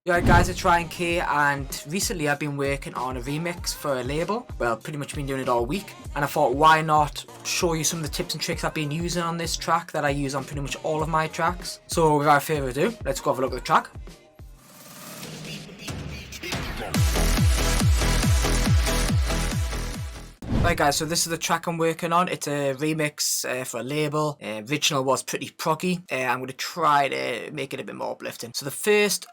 Yeah guys, it's Ryan K, and recently I've been working on a remix for a label. Well, pretty much been doing it all week, and I thought why not show you some of the tips and tricks I've been using on this track that I use on pretty much all of my tracks. So without further ado, let's go have a look at the track. Right guys, so this is the track I'm working on. It's a remix for a label. Original was pretty proggy. I'm going to try to make it a bit more uplifting. So the first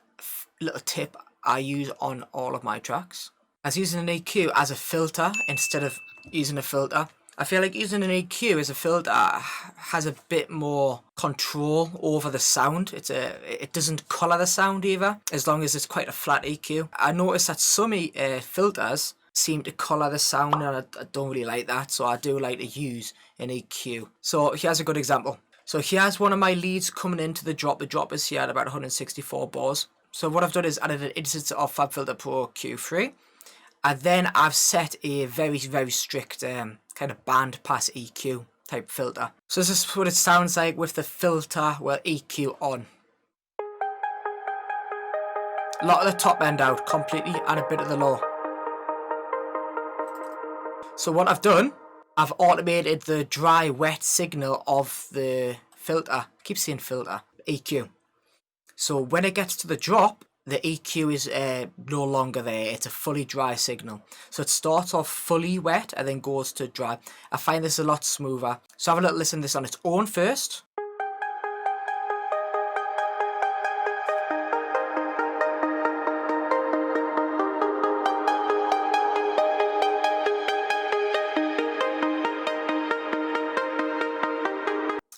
little tip I use on all of my tracks is using an EQ as a filter instead of using a filter. I feel like using an EQ as a filter has a bit more control over the sound. It doesn't colour the sound either, as long as it's quite a flat EQ. I noticed that some filters seem to colour the sound, and I don't really like that, so I do like to use an EQ. So here's a good example. So here's one of my leads coming into the drop. The drop is here at about 164 bars. So what I've done is added an instance of FabFilter Pro Q3, and then I've set a very strict kind of band pass EQ type filter. So this is what it sounds like with the filter, well, EQ on. A lot of the top end out completely and a bit of the low. So what I've done, I've automated the dry wet signal of the filter. I keep saying filter, EQ. So when it gets to the drop, the EQ is no longer there. It's a fully dry signal. So it starts off fully wet and then goes to dry. I find this a lot smoother. So have a little listen to this on its own first.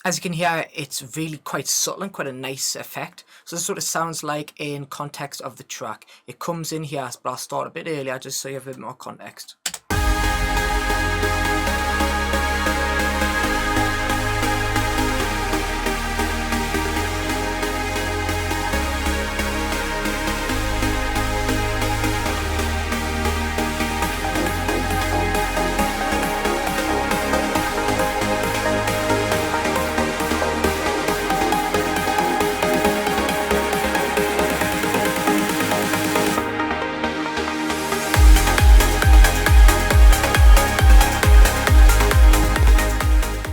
As you can hear, it's really quite subtle and quite a nice effect. So this is what it sounds like in context of the track. It comes in here, but I'll start a bit earlier just so you have a bit more context.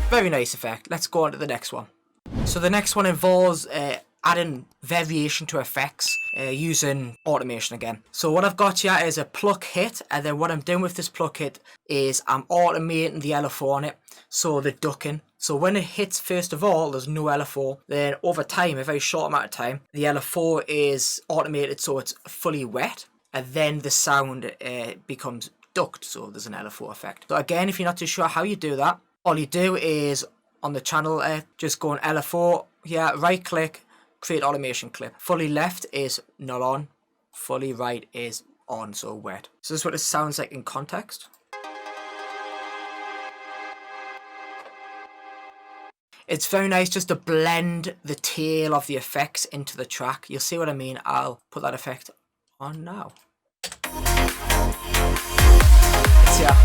Very nice effect. Let's go on to the next one. So the next one involves adding variation to effects using automation again. So what I've got here is a pluck hit, and then what I'm doing with this pluck hit is I'm automating the LFO on it, so the ducking. So when it hits, first of all, there's no LFO. Then over time, a very short amount of time, the LFO is automated so it's fully wet, and then the sound becomes ducked, so there's an LFO effect. So again, if you're not too sure how you do that, all you do is on the channel just go on LFO here, right click, create automation clip. Fully left is not on, fully right is on, so wet. So this is what it sounds like in context. It's very nice just to blend the tail of the effects into the track. You'll see what I mean. I'll put that effect on now. It's here.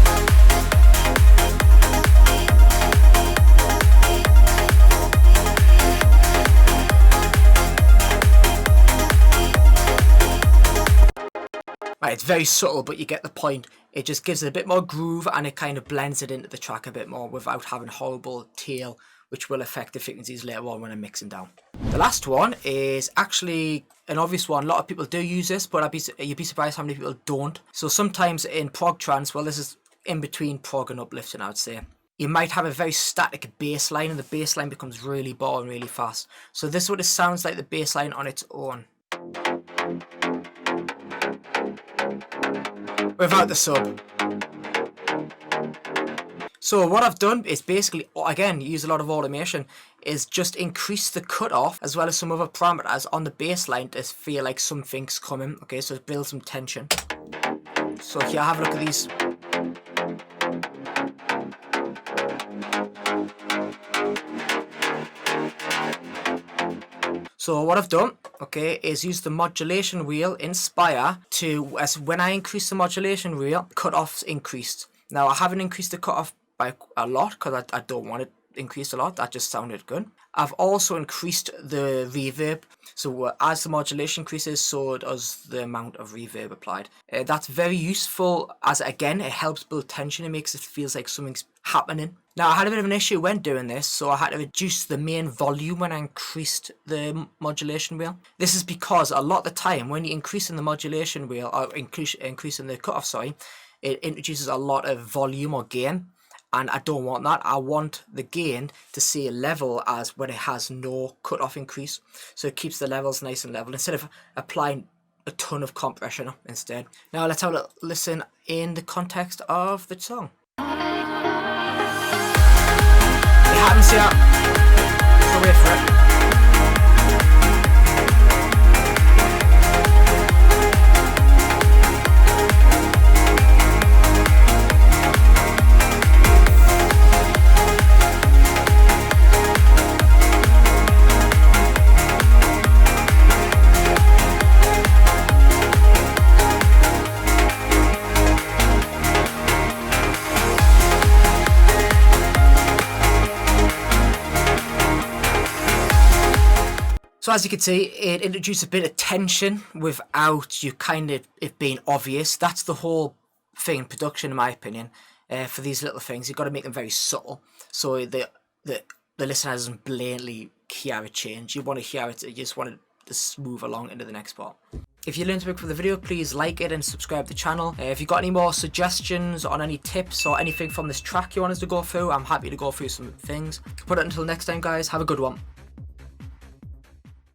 Right, it's very subtle, but you get the point. It just gives it a bit more groove, and it kind of blends it into the track a bit more without having horrible tail, which will affect the frequencies later on when I'm mixing down. The last one is actually an obvious one. A lot of people do use this, but you'd be surprised how many people don't. So sometimes in prog trance, well, this is in between prog and uplifting, I would say, you might have a very static bass line, and the bass line becomes really boring really fast. So this is what it sounds like, the bass line on its own, without the sub. So what I've done is basically, again, use a lot of automation, is just increase the cutoff as well as some other parameters on the bass line to feel like something's coming. Okay, so it builds some tension. So here, have a look at these. So what I've done, okay, is use the modulation wheel Inspire to, as when I increase the modulation wheel, cutoffs increased. Now I haven't increased the cutoff by a lot because I don't want it increased a lot. That just sounded good. I've also increased the reverb. So as the modulation increases, so does the amount of reverb applied. That's very useful as, again, it helps build tension. It makes it feel like something's happening. Now, I had a bit of an issue when doing this, so I had to reduce the main volume when I increased the modulation wheel. This is because a lot of the time when you're increasing the modulation wheel, or increasing the cutoff, sorry, it introduces a lot of volume or gain. And I don't want that. I want the gain to stay level as when it has no cutoff increase. So it keeps the levels nice and level instead of applying a ton of compression instead. Now let's have a listen in the context of the song. You haven't seen that. So wait for it. So as you can see, it introduced a bit of tension without you kind of it being obvious. That's the whole thing in production, in my opinion. For these little things, you've got to make them very subtle, so the listener doesn't blatantly hear a change. You want to hear it. You just want it to move along into the next part. If you learned something from the video, please like it and subscribe to the channel. If you've got any more suggestions on any tips or anything from this track you want us to go through, I'm happy to go through some things. But until next time, guys, have a good one.